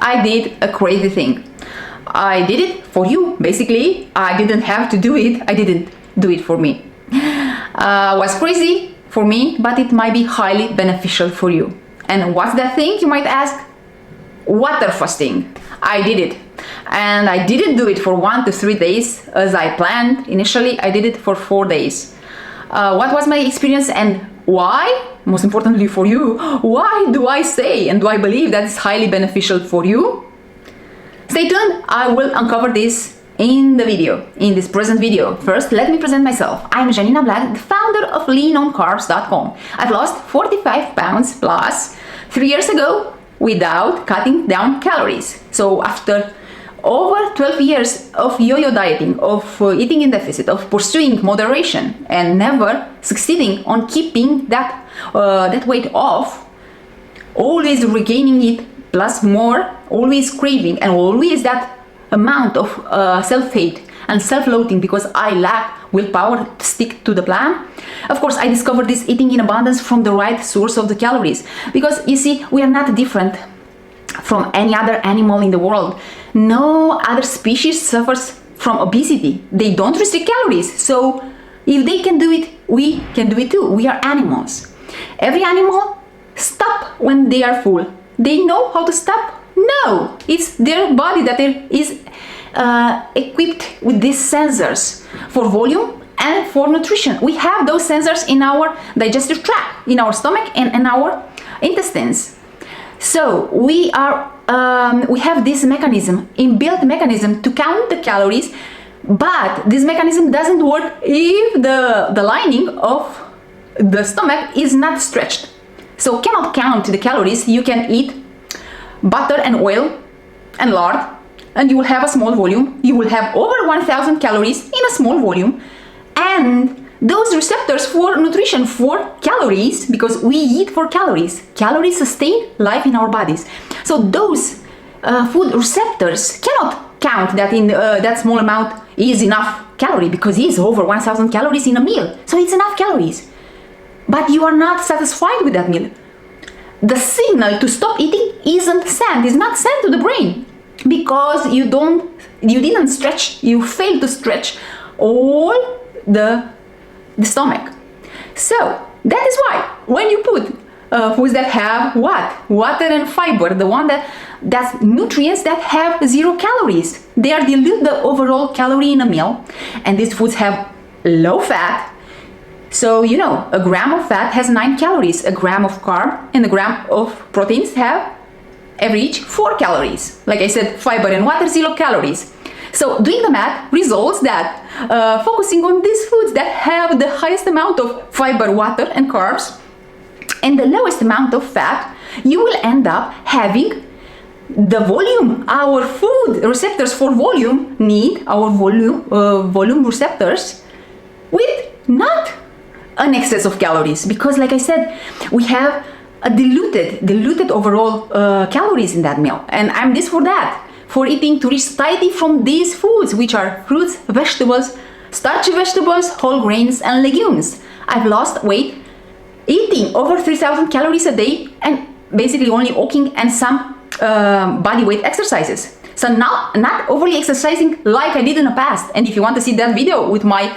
I did a crazy thing. I did it for you, basically. I didn't have to do it. I didn't do it for me. Was crazy for me, but it might be highly beneficial for you. And what's that thing, you might ask? Water fasting. I did it. And I didn't do it for 1 to 3 days as I planned. Initially, I did it for 4 days. What was my experience and why? Most importantly for you, why do I say and do I believe that it's highly beneficial for you? Stay tuned, I will uncover this in the video, in this present video. First, let me present myself. I'm Janina Vlad, the founder of leanOnCarbs.com. I've lost 45 pounds plus 3 years ago without cutting down calories. So after over 12 years of yo-yo dieting, of eating in deficit, of pursuing moderation and never succeeding on keeping that weight off, always regaining it plus more, always craving and always that amount of self-hate and self-loathing because I lack willpower to stick to the plan. Of course, I discovered this eating in abundance from the right source of the calories, because you see, we are not different from any other animal in the world. No other species suffers from obesity. They don't restrict calories. So if they can do it, we can do it too. We are animals. Every animal stop when they are full. They know how to stop? No, it's their body that is equipped with these sensors for volume and for nutrition. We have those sensors in our digestive tract, in our stomach and in our intestines. So we have this mechanism, inbuilt mechanism to count the calories, but this mechanism doesn't work if the lining of the stomach is not stretched. So cannot count the calories. You can eat butter and oil and lard and you will have a small volume. You will have over 1000 calories in a small volume, and those receptors for nutrition, for calories, because we eat for calories. Calories sustain life in our bodies. So those food receptors cannot count that in that small amount is enough calorie, because it is over 1000 calories in a meal. So it's enough calories. But you are not satisfied with that meal. The signal to stop eating isn't sent, is not sent to the brain, because you didn't stretch, you failed to stretch all the stomach. So that is why when you put foods that have what? Water and fiber, the one that's nutrients that have 0 calories, they are dilute the overall calorie in a meal, and these foods have low fat. So you know, a gram of fat has 9 calories, a gram of carb and a gram of proteins have average 4 calories. Like I said, fiber and water, 0 calories. So doing the math results that focusing on these foods that have the highest amount of fiber, water and carbs and the lowest amount of fat, you will end up having the volume our food receptors for volume need, our volume receptors, with not an excess of calories, because like I said, we have a diluted overall calories in that meal, and I'm this for that, for eating to reach satiety from these foods, which are fruits, vegetables, starchy vegetables, whole grains and legumes. I've lost weight eating over 3000 calories a day and basically only walking and some body weight exercises. So now, not overly exercising like I did in the past. And if you want to see that video with my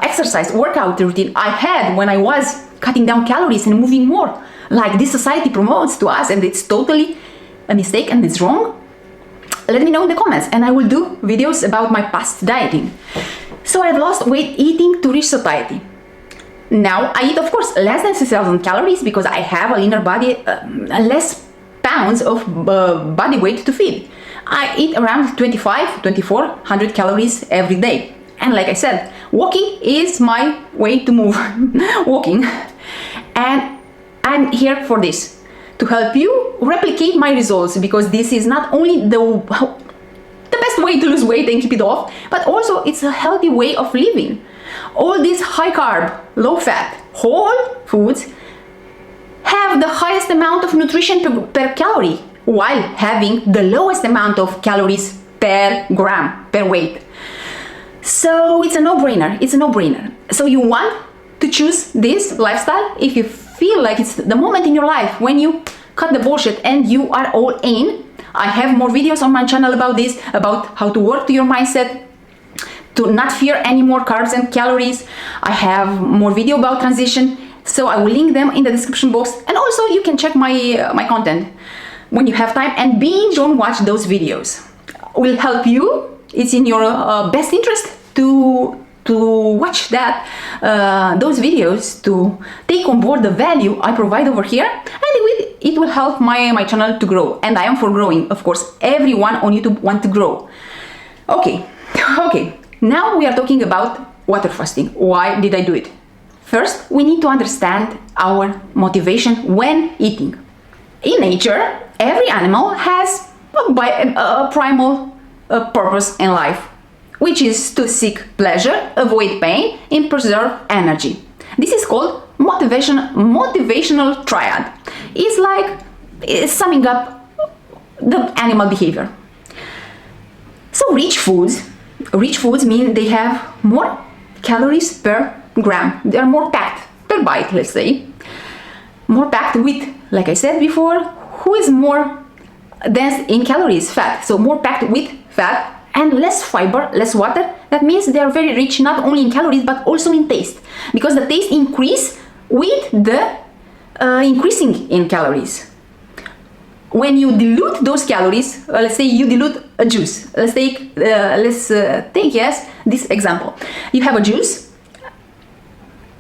exercise workout routine I had when I was cutting down calories and moving more, like this society promotes to us, and it's totally a mistake and it's wrong, let me know in the comments and I will do videos about my past dieting. So I've lost weight eating to reach satiety. Now I eat, of course, less than 6000 calories because I have a leaner body, less pounds of body weight to feed. I eat around 2400 calories every day. And like I said, walking is my way to move, walking. And I'm here for this, to help you replicate my results, because this is not only the best way to lose weight and keep it off, but also it's a healthy way of living. All these high carb, low fat, whole foods have the highest amount of nutrition per calorie, while having the lowest amount of calories per gram, per weight. So it's a no-brainer, it's a no-brainer. So you want to choose this lifestyle if you feel like it's the moment in your life when you cut the bullshit and you are all in. I have more videos on my channel about this, about how to work to your mindset, to not fear any more carbs and calories. I have more video about transition, so I will link them in the description box. And also you can check my content when you have time and binge on watch those videos. Will help you. It's in your best interest to watch that those videos, to take on board the value I provide over here, and it will help my channel to grow. And I am for growing, of course. Everyone on YouTube want to grow. Okay. Now we are talking about water fasting. Why did I do it? First, we need to understand our motivation when eating. In nature, every animal has a primal purpose in life, which is to seek pleasure, avoid pain, and preserve energy. This is called motivational triad. It's summing up the animal behavior. So rich foods mean they have more calories per gram. They are more packed per bite, let's say. More packed with, like I said before, who is more dense in calories? Fat. So more packed with fat and less fiber, less water. That means they are very rich not only in calories but also in taste, because the taste increase with the increasing in calories. When you dilute those calories, let's say you dilute a juice. Let's take yes, this example. You have a juice.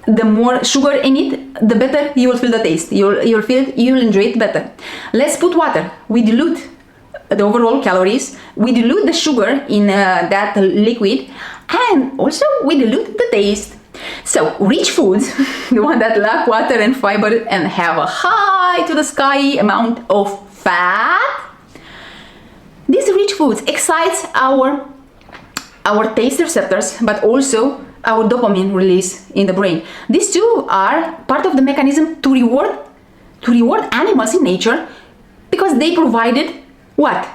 The more sugar in it, the better you will feel the taste. You'll enjoy it better. Let's put water. We dilute the overall calories. We dilute the sugar in that liquid, and also we dilute the taste. So rich foods, the one that lack water and fiber and have a high to the sky amount of fat, these rich foods excites our taste receptors, but also our dopamine release in the brain. These two are part of the mechanism to reward animals in nature, because they provided what?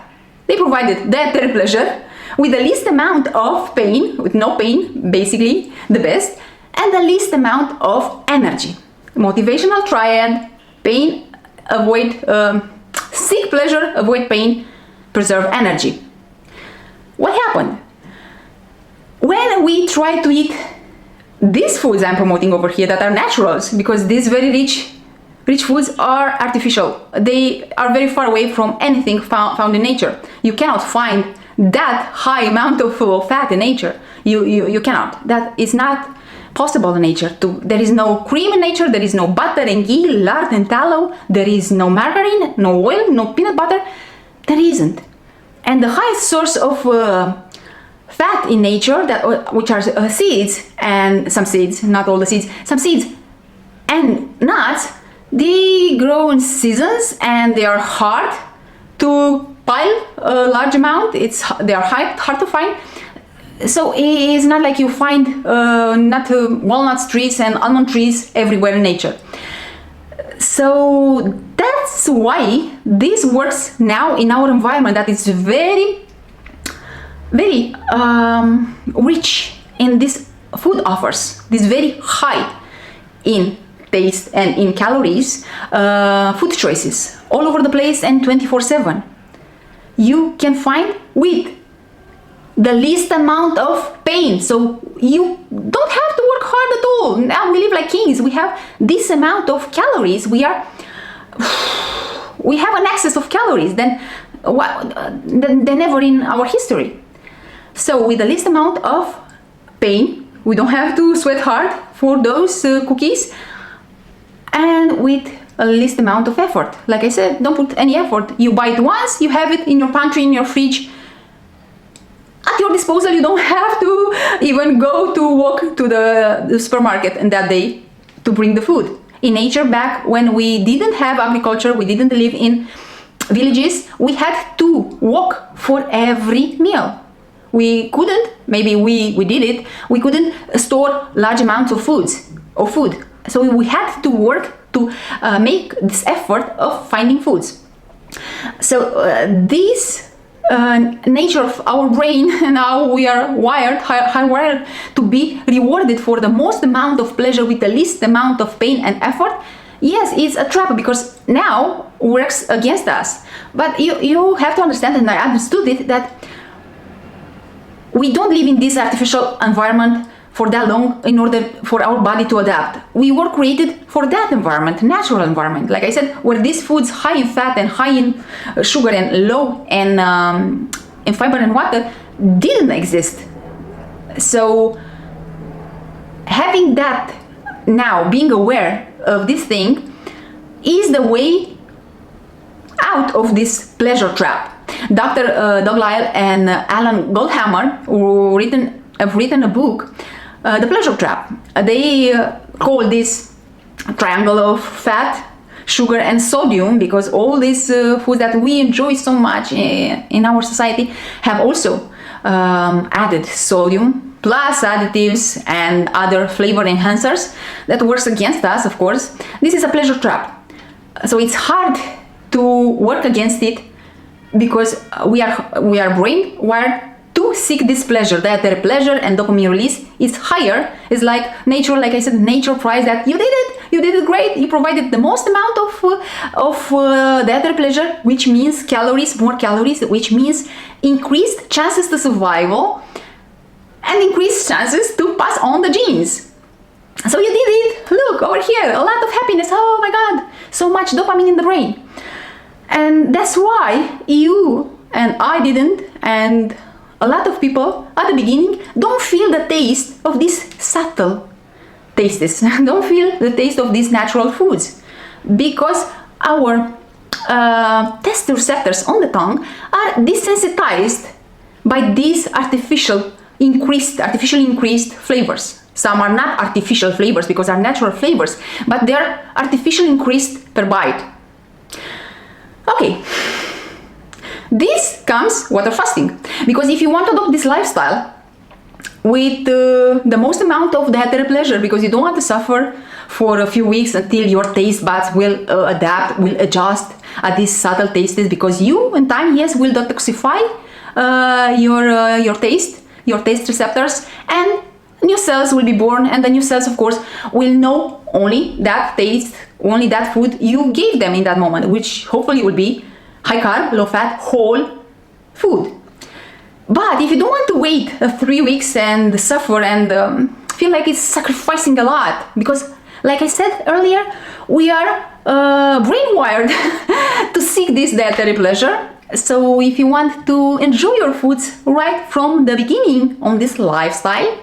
They provided dietary pleasure with the least amount of pain, with no pain, basically the best, and the least amount of energy. Motivational triad: pain, avoid, seek pleasure, avoid pain, preserve energy. What happened? When we try to eat these foods I'm promoting over here that are naturals, because these very rich foods are artificial. They are very far away from anything found in nature. You cannot find that high amount of fat in nature. You cannot. That is not possible in nature. There is no cream in nature. There is no butter and ghee, lard and tallow. There is no margarine, no oil, no peanut butter. There isn't. And the highest source of fat in nature, which are seeds, and some seeds, not all the seeds, some seeds and nuts, they grow in seasons and they are hard to pile a large amount. They are hard to find. So it's not like you find walnut trees and almond trees everywhere in nature. So that's why this works now in our environment, that is very, very rich in these food offers, this very high in taste and in calories food choices all over the place and 24/7. You can find with the least amount of pain, so you don't have to work hard at all. Now we live like kings. We have this amount of calories. We have an excess of calories than ever in our history. So with the least amount of pain, we don't have to sweat hard for those cookies, and with a least amount of effort. Like I said, don't put any effort. You buy it once, you have it in your pantry, in your fridge, at your disposal. You don't have to even go to walk to the supermarket and that day to bring the food. In nature, back when we didn't have agriculture, we didn't live in villages, we had to walk for every meal. We couldn't, maybe we did it, we couldn't store large amounts of food. So we had to work to make this effort of finding foods. So this nature of our brain, and how we are hardwired to be rewarded for the most amount of pleasure with the least amount of pain and effort, Yes, it's a trap because now works against us. But you have to understand, and I understood it, that we don't live in this artificial environment for that long in order for our body to adapt. We were created for that environment, natural environment. Like I said, where these foods high in fat and high in sugar and low in fiber and water didn't exist. So having that now, being aware of this thing, is the way out of this pleasure trap. Dr. Doug Lisle and Alan Goldhammer, who have written a book, The Pleasure Trap. They call this triangle of fat, sugar, and sodium because all these foods that we enjoy so much in our society have also added sodium, plus additives and other flavor enhancers that works against us, of course. This is a pleasure trap. So it's hard to work against it because we are brain wired to seek this pleasure, that their pleasure and dopamine release is higher. It's like nature, like I said, nature prize that you did it great, you provided the most amount of the other pleasure, which means calories, more calories, which means increased chances to survival and increased chances to pass on the genes. So you did it, look over here, a lot of happiness, oh my god, so much dopamine in the brain. And that's why you and I didn't, and a lot of people at the beginning don't feel the taste of these subtle tastes, don't feel the taste of these natural foods, because our taste receptors on the tongue are desensitized by these artificially increased flavors. Some are not artificial flavors because they are natural flavors, but they are artificially increased per bite. Okay, this comes water fasting, because if you want to adopt this lifestyle with the most amount of dietary pleasure, because you don't want to suffer for a few weeks until your taste buds will adapt, will adjust at these subtle tastes, because you in time, yes, will detoxify your taste receptors, and new cells will be born, and the new cells, of course, will know only that taste, only that food you gave them in that moment, which hopefully will be high carb, low fat, whole food. But if you don't want to wait 3 weeks and suffer and feel like it's sacrificing a lot, because like I said earlier, we are brain-wired to seek this dietary pleasure. So if you want to enjoy your foods right from the beginning on this lifestyle,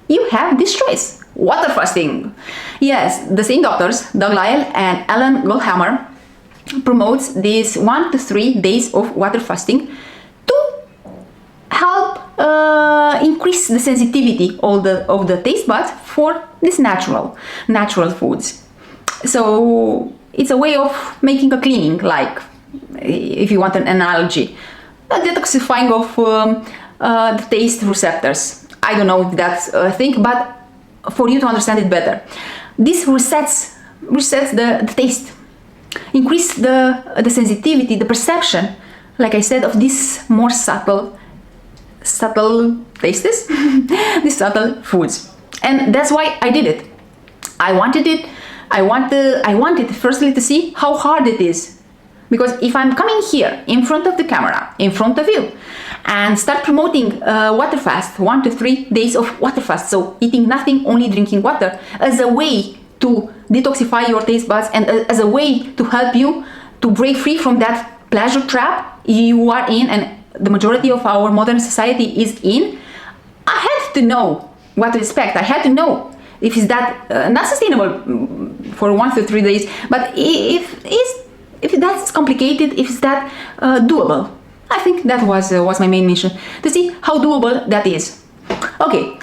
you have this choice, water fasting. Yes, the same doctors, Doug Lisle and Alan Goldhammer, promotes these 1 to 3 days of water fasting to help increase the sensitivity of the taste buds for these natural foods. So it's a way of making a cleaning, like if you want an analogy, a detoxifying of the taste receptors. I don't know if that's a thing, but for you to understand it better, this resets the taste, increase the sensitivity, the perception, like I said, of these more subtle tastes, these subtle foods. And that's why I did it. I wanted firstly to see how hard it is, because if I'm coming here in front of the camera, in front of you, and start promoting water fast, 1 to 3 days of water fast, so eating nothing, only drinking water, as a way to detoxify your taste buds and as a way to help you to break free from that pleasure trap you are in, and the majority of our modern society is in, I had to know what to expect. I had to know if it's that not sustainable for 1 to 3 days, but if that's complicated, if it's that doable. I think that was my main mission, to see how doable that is. Okay,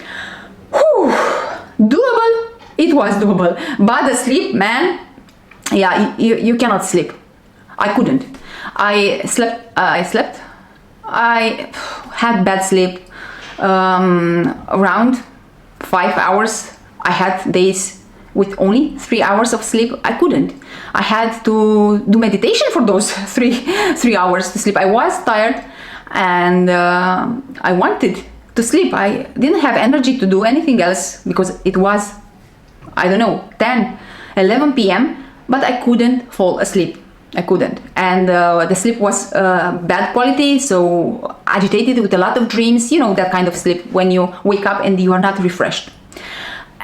doable. It was doable, but the sleep, man, yeah, you cannot sleep. I couldn't. I slept. I had bad sleep, around 5 hours. I had days with only 3 hours of sleep. I couldn't. I had to do meditation for those three hours to sleep. I was tired, and I wanted to sleep. I didn't have energy to do anything else because it was, I don't know, 10, 11 p.m. but I couldn't fall asleep. I couldn't, and the sleep was bad quality, so agitated with a lot of dreams, you know, that kind of sleep when you wake up and you are not refreshed.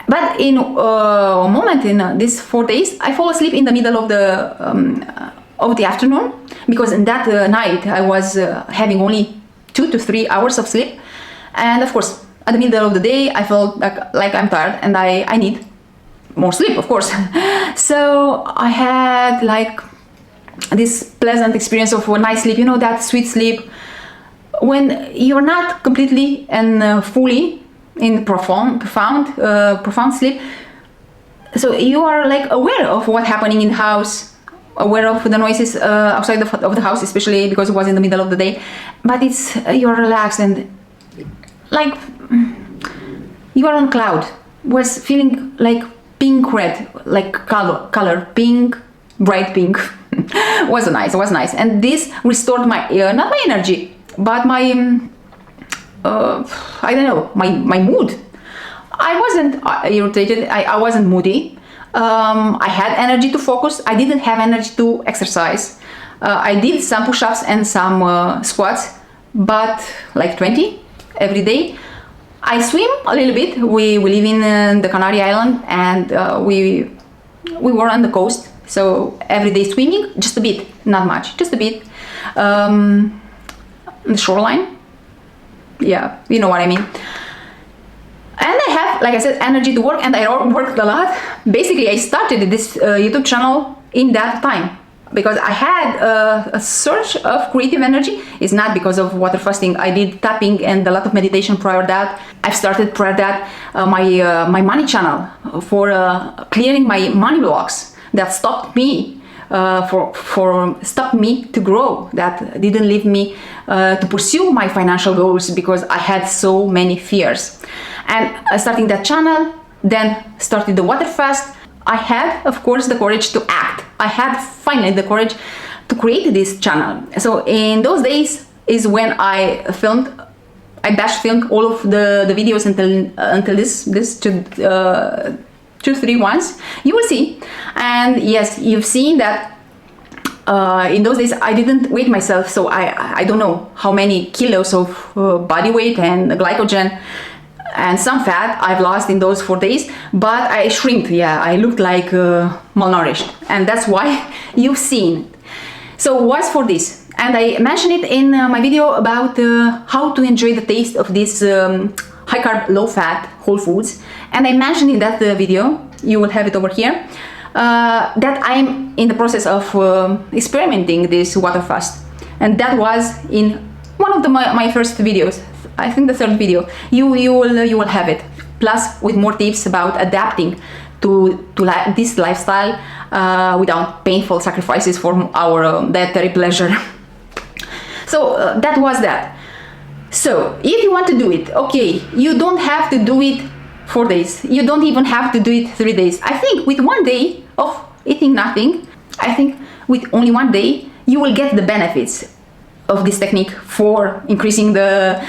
But in a moment in these 4 days, I fall asleep in the middle of the afternoon, because in that night I was having only 2 to 3 hours of sleep, and of course at the middle of the day I felt like I'm tired and I need more sleep, of course. So I had like this pleasant experience of a nice sleep, you know, that sweet sleep when you're not completely and fully in profound sleep. So you are like aware of what's happening in the house, aware of the noises outside of the house, especially because it was in the middle of the day, but it's you're relaxed and like you are on cloud. Was feeling like pink red, like color pink, bright pink. was nice, and this restored my not my energy, but my I don't know, my mood. I wasn't irritated, I wasn't moody. I had energy to focus. I didn't have energy to exercise. I did some push-ups and some squats, but like 20 every day. I swim a little bit. We live in the Canary Island, and we were on the coast, so every day swimming, just a bit, not much, just a bit. On the shoreline, yeah, you know what I mean. And I have, like I said, energy to work, and I worked a lot. Basically, I started this YouTube channel in that time because I had a surge of creative energy. It's not because of water fasting. I did tapping and a lot of meditation prior that. I've started prior that my money channel for clearing my money blocks that stopped me stopped me to grow, that didn't leave me to pursue my financial goals because I had so many fears. And starting that channel, then started the water fast. I had, of course, the courage to act. I had finally the courage to create this channel. So in those days is when I batch filmed all of the videos until this 2-3 ones. You will see. And yes, you've seen that in those days I didn't weigh myself, so I don't know how many kilos of body weight and glycogen and some fat I've lost in those 4 days, but I shrinked. Yeah, I looked like malnourished, and that's why you've seen. So what's for this? And I mentioned it in my video about how to enjoy the taste of this high carb, low fat whole foods. And I mentioned in that video, you will have it over here, that I'm in the process of experimenting this water fast. And that was in one of my first videos. I think the third video. You will have it. Plus with more tips about adapting to this lifestyle without painful sacrifices for our dietary pleasure. So that was that. So if you want to do it, okay, you don't have to do it 4 days. You don't even have to do it 3 days. I think with 1 day of eating nothing, I think with only 1 day, you will get the benefits of this technique for increasing the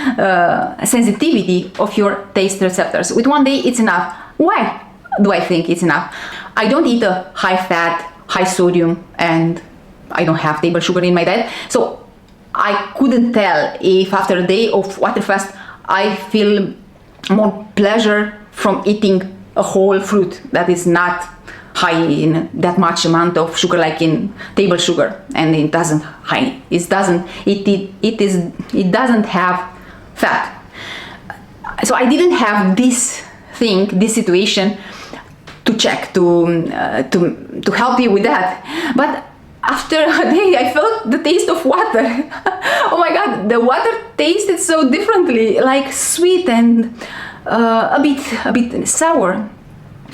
sensitivity of your taste receptors. With 1 day, it's enough. Why do I think it's enough? I don't eat a high fat, high sodium, and I don't have table sugar in my diet. So I couldn't tell if after a day of water fast, I feel more pleasure from eating a whole fruit that is not high in that much amount of sugar like in table sugar, and it doesn't have fat. So I didn't have this situation to check to help you with that. But after a day, I felt the taste of water. Oh my God, the water tasted so differently, like sweet and a bit sour,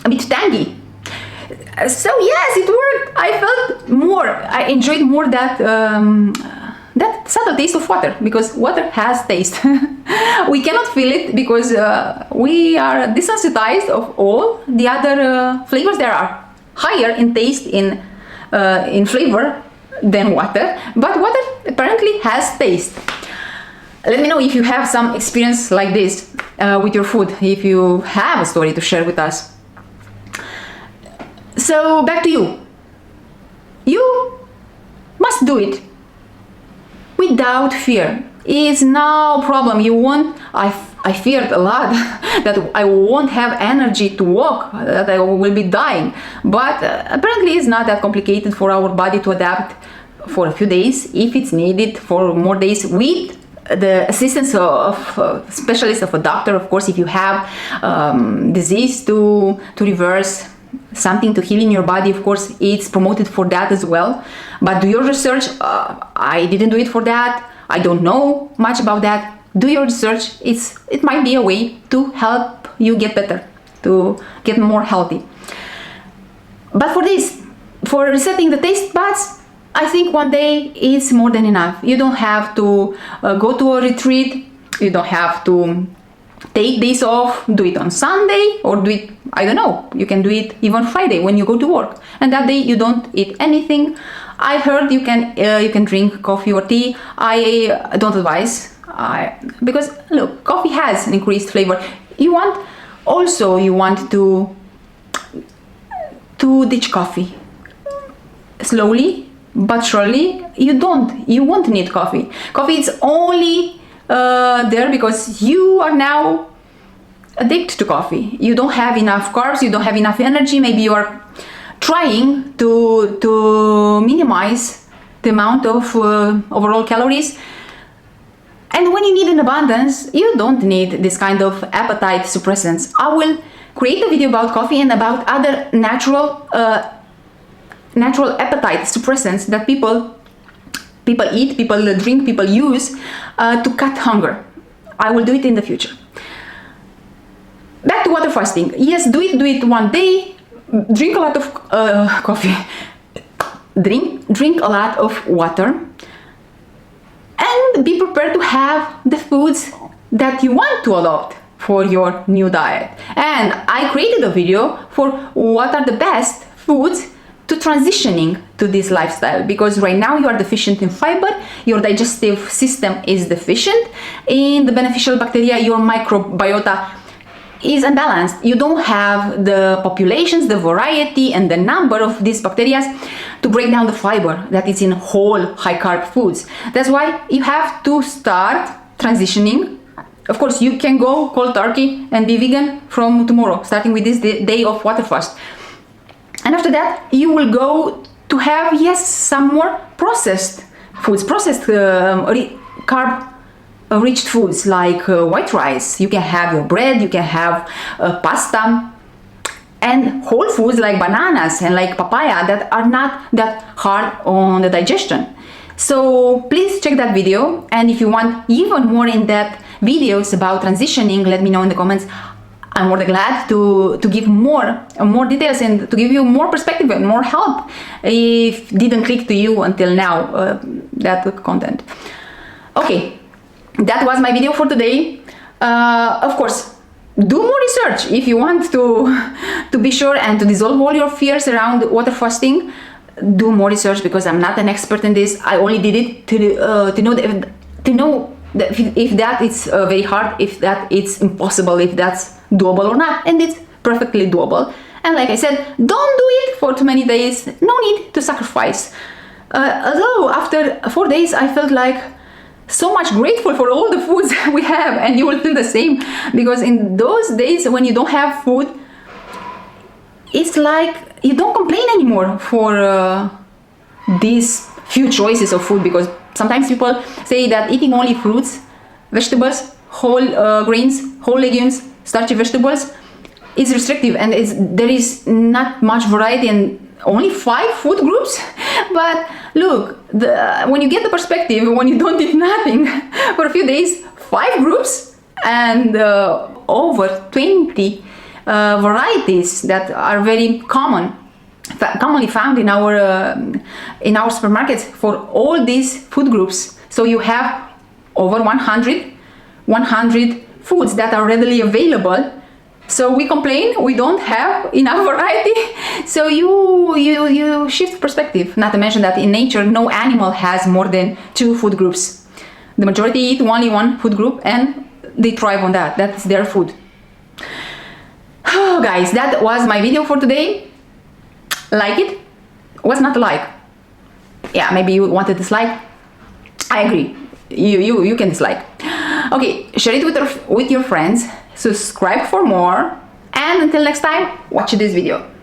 a bit tangy. So yes, it worked. I enjoyed more that subtle taste of water, because water has taste. We cannot feel it because we are desensitized of all the other flavors. There are higher in taste, in flavor than water, but water apparently has taste. Let me know if you have some experience like this with your food, if you have a story to share with us. So back to you. you must do it without fear. It's no problem. You won't. I feared a lot that I won't have energy to walk, that I will be dying. But apparently it's not that complicated for our body to adapt for a few days, if it's needed for more days, with the assistance of a specialist, of a doctor, of course. If you have disease to reverse, something to heal in your body, of course, it's promoted for that as well. But do your research. I didn't do it for that. I don't know much about that. Do your research. It might be a way to help you get better, to get more healthy. But for this, for resetting the taste buds, I think one day is more than enough. You don't have to go to a retreat. You don't have to take days off. Do it on Sunday, or do it, I don't know, you can do it even Friday when you go to work, and that day you don't eat anything. I heard you can drink coffee or tea. I don't advise, because look, coffee has an increased flavor. You want to ditch coffee slowly but surely. You won't need coffee. Coffee is only there because you are now addicted to coffee. You don't have enough carbs, you don't have enough energy. Maybe you are trying to minimize the amount of overall calories. And when you need an abundance, you don't need this kind of appetite suppressants. I will create a video about coffee and about other natural appetite suppressants that people eat, people drink, people use to cut hunger. I will do it in the future. Back to water fasting. Yes, do it one day. Drink a lot of coffee. Drink a lot of water. And be prepared to have the foods that you want to adopt for your new diet. And I created a video for what are the best foods to transitioning to this lifestyle, because right now you are deficient in fiber, your digestive system is deficient in the beneficial bacteria, your microbiota is unbalanced. You don't have the populations, the variety, and the number of these bacteria to break down the fiber that is in whole high-carb foods. That's why you have to start transitioning. Of course, you can go cold turkey and be vegan from tomorrow, starting with this day of water fast. And after that, you will go to have, yes, some more processed foods, carb-rich foods like white rice. You can have your bread, you can have pasta, and whole foods like bananas and like papaya that are not that hard on the digestion. So please check that video. And if you want even more in-depth videos about transitioning, let me know in the comments. I'm more than glad to give more details and to give you more perspective and more help if didn't click to you until now that content. Okay, that was my video for today. Of course, do more research if you want to be sure and to dissolve all your fears around water fasting. Do more research, because I'm not an expert in this. I only did it to know if that is very hard, if that it's impossible, if that's doable or not. And it's perfectly doable. And like I said, don't do it for too many days. No need to sacrifice. Although after 4 days I felt like so much grateful for all the foods we have, and you will feel the same, because in those days when you don't have food, it's like you don't complain anymore for these few choices of food, because sometimes people say that eating only fruits, vegetables, whole grains, whole legumes, starchy vegetables is restrictive, and there is not much variety and only 5 food groups. But look, when you get the perspective, when you don't eat nothing for a few days, 5 groups and over 20 varieties that are very commonly found in our supermarkets for all these food groups. So you have over 100 foods that are readily available. So we complain we don't have enough variety. So you shift perspective. Not to mention that in nature no animal has more than 2 food groups. The majority eat only 1 food group and they thrive on that. That's their food. Oh guys, that was my video for today. Like it? Was not a like. yeah, maybe you want to dislike. I agree. You can dislike. Okay, share it with your friends. Subscribe for more. And until next time, watch this video.